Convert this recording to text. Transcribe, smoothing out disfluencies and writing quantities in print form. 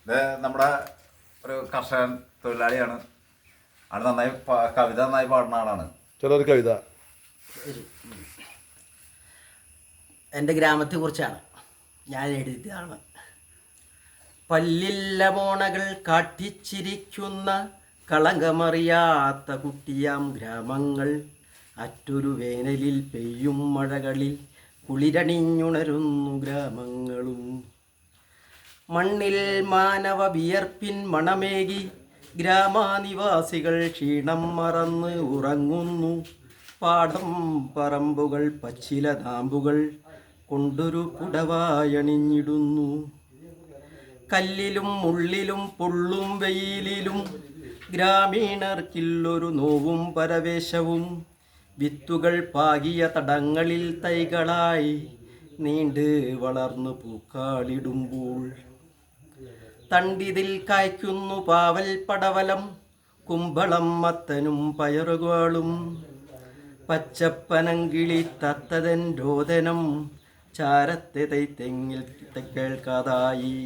ഇത് നമ്മുടെ ഒരു കർഷകൻ തൊഴിലാളിയാണ്. ആൾ നന്നായി കവിത നന്നായി പാടുന്ന ആളാണ്. ചിലർ കവിത എൻ്റെ ഗ്രാമത്തെക്കുറിച്ചാണ് ഞാൻ എഴുതിയതാണ്. പല്ലില്ല മോണകൾ കാട്ടിച്ചിരിക്കുന്ന കളങ്കമറിയാത്ത കുട്ടിയാം ഗ്രാമങ്ങൾ, അറ്റൊരു വേനലിൽ പെയ്യും മഴകളിൽ കുളിരണിഞ്ഞുണരുന്നു ഗ്രാമങ്ങളും. മണ്ണിൽ മാനവ വിയർപ്പിൻ മണമേകി ഗ്രാമനിവാസികൾ ക്ഷീണം മറന്ന് ഉറങ്ങുന്നു. പാടം പറമ്പുകൾ പച്ചില നാമ്പുകൾ കൊണ്ടൊരു പുടവായണിഞ്ഞിടുന്നു. കല്ലിലും മുള്ളിലും പൊള്ളും വെയിലിലും ഗ്രാമീണർക്കില്ലൊരു നോവും പരവേശവും. വിത്തുകൾ പാകിയ തടങ്ങളിൽ തൈകളായി നീണ്ട് വളർന്നു പൂക്കാളിടുമ്പോൾ, തണ്ടിതിൽ കായ്ക്കുന്നു പാവൽ പടവലം, കുമ്പളം മത്തനും പയറുകളും. പച്ചപ്പനങ്കിളി തത്തതൻ രോദനം ചാരത്തെ തൈത്തെങ്ങിൽ കേൾക്കാതായി.